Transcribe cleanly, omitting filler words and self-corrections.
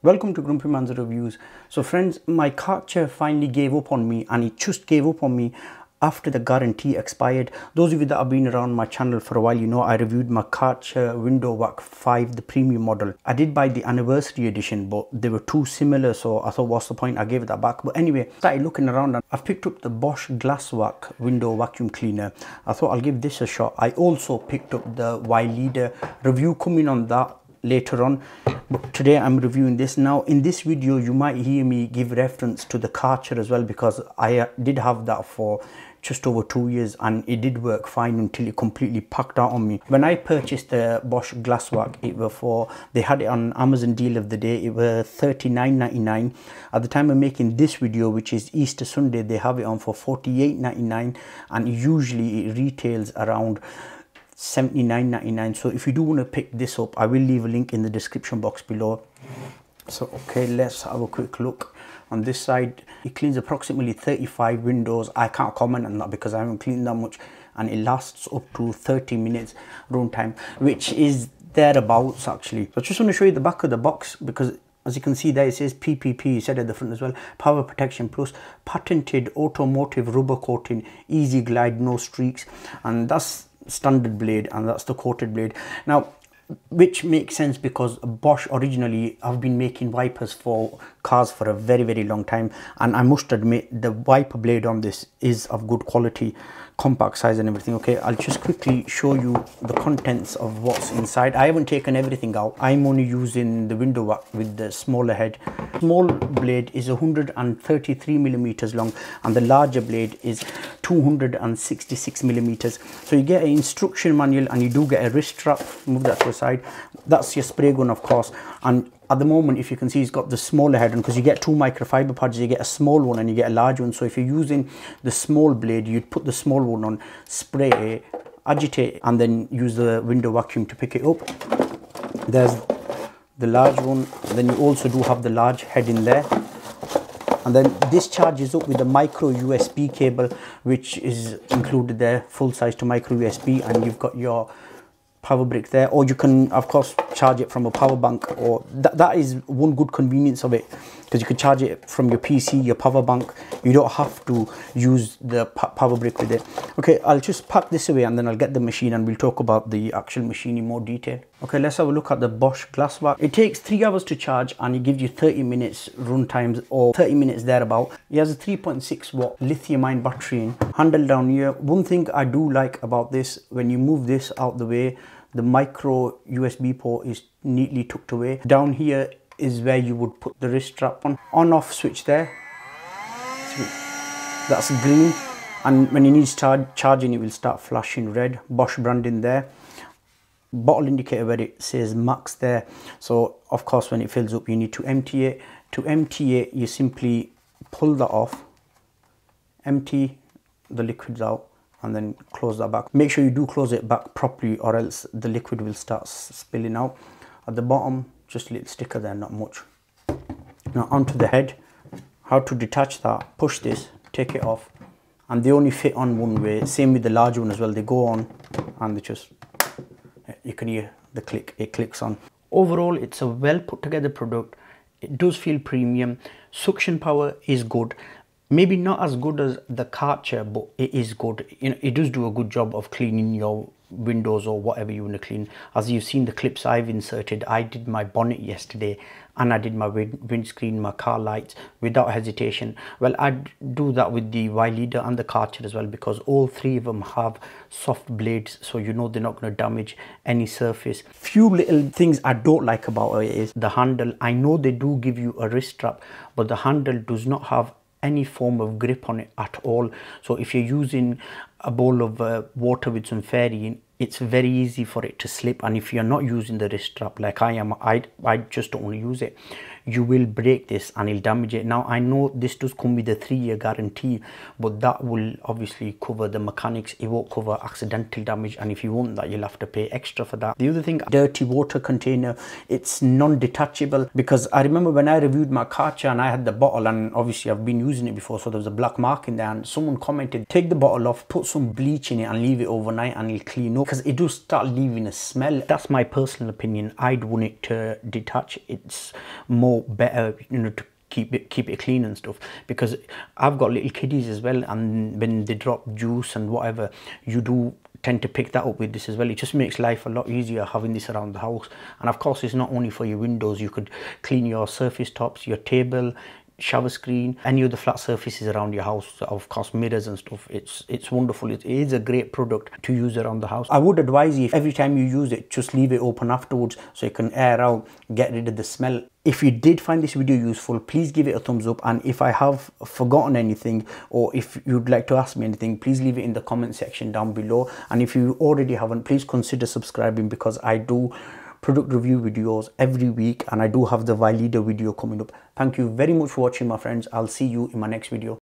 Welcome to GrumpyMan's Reviews. So friends, my Karcher finally gave up on me, and it just gave up on me after the guarantee expired. Those of you that have been around my channel for a while, you know I reviewed my Karcher Window Vac 5, the premium model. I did buy the anniversary edition, but they were too similar, so I thought, what's the point? I gave that back. But anyway, I started looking around and I've picked up the Bosch GlassVac Window Vacuum Cleaner. I thought I'll give this a shot. I also picked up the Y-Leader. Review coming on that later on, but today I'm reviewing this. Now in this video you might hear me give reference to the Karcher as well, because I did have that for just over 2 years and it did work fine until it completely packed out on me. When I purchased the Bosch GlassVac, it was they had it on Amazon deal of the day. It was $39.99. At the time of making this video, which is Easter Sunday, they have it on for $48.99, and usually it retails around $79.99. so if you do want to pick this up, I will leave a link in the description box below. So okay, let's have a quick look. On this side, it cleans approximately 35 windows. I can't comment on that because I haven't cleaned that much, and it lasts up to 30 minutes run time, which is thereabouts actually. So I just want to show you the back of the box, because as you can see there, it says PPP, it said at the front as well, Power Protection Plus, patented automotive rubber coating, easy glide, no streaks. And that's standard blade, and that's the coated blade. Now, which makes sense because Bosch originally have been making wipers for cars for a very long time, and I must admit the wiper blade on this is of good quality, compact size and everything. Okay, I'll just quickly show you the contents of what's inside. I haven't taken everything out. I'm only using the window vac with the smaller head. Small blade is 133 millimeters long, and the larger blade is 266 millimeters. So you get an instruction manual, and you do get a wrist strap. Move that to the side. That's your spray gun, of course. And at the moment, if you can see, it's got the smaller head on, because you get two microfiber pads. You get a small one and you get a large one. So if you're using the small blade, you'd put the small one on, spray, agitate, and then use the window vacuum to pick it up. There's the large one. Then you also do have the large head in there. And then this charges up with a micro USB cable, which is included there, full size to micro USB, and you've got your power brick there, or you can of course charge it from a power bank, or that is one good convenience of it, because you can charge it from your PC, your power bank. You don't have to use the power brick with it. Okay, I'll just pack this away and then I'll get the machine and we'll talk about the actual machine in more detail. Okay, let's have a look at the Bosch GlassVac. It takes 3 hours to charge, and it gives you 30 minutes run times, or 30 minutes thereabout. It has a 3.6 watt lithium ion battery in. Handle down here. One thing I do like about this, when you move this out the way, the micro USB port is neatly tucked away. Down here is where you would put the wrist strap on off switch there. That's green, and when you need charging, it will start flashing red. Bosch branding there. Bottle indicator where it says max there. So of course when it fills up, you need to empty it. To empty it, you simply pull that off, empty the liquids out, and then close that back. Make sure you do close it back properly, or else the liquid will start spilling out. At the bottom, just a little sticker there, not much. Now onto the head. How to detach that: push this, take it off, and they only fit on one way. Same with the large one as well. They go on and they just, you can hear the click, it clicks on. Overall, it's a well put together product. It does feel premium. Suction power is good. Maybe not as good as the Karcher, but it is good. You know, it does do a good job of cleaning your windows or whatever you want to clean. As you've seen the clips I've inserted, I did my bonnet yesterday, and I did my windscreen, my car lights without hesitation. Well, I'd do that with the Y-Leader and the Karcher as well, because all three of them have soft blades, so you know they're not going to damage any surface. Few little things I don't like about it is the handle. I know they do give you a wrist strap, but the handle does not have any form of grip on it at all. So if you're using a bowl of water with some fairy in, it's very easy for it to slip. And if you're not using the wrist strap like I am, I just don't want to use it, you will break this and it'll damage it. Now I know this does come with a 3-year guarantee, but that will obviously cover the mechanics. It won't cover accidental damage, and if you want that, you'll have to pay extra for that. The other thing, dirty water container, it's non-detachable, because I remember when I reviewed my Karcher and I had the bottle, and obviously I've been using it before, so there was a black mark in there, and someone commented, take the bottle off, put some bleach in it and leave it overnight and it'll clean up. because it does start leaving a smell. That's my personal opinion. I'd want it to detach. It's more better, you know, to keep it clean and stuff, because I've got little kiddies as well, and when they drop juice and whatever, you do tend to pick that up with this as well. It just makes life a lot easier having this around the house. And of course, it's not only for your windows. You could clean your surface tops, your table, shower screen, any of the flat surfaces around your house, of course mirrors and stuff. It's wonderful. It is a great product to use around the house. I would advise you, if every time you use it, just leave it open afterwards so it can air out, get rid of the smell. If you did find this video useful, please give it a thumbs up, and if I have forgotten anything, or if you'd like to ask me anything, please leave it in the comment section down below. And if you already haven't, please consider subscribing, because I do product review videos every week, and I do have the Validator video coming up. Thank you very much for watching, my friends. I'll see you in my next video.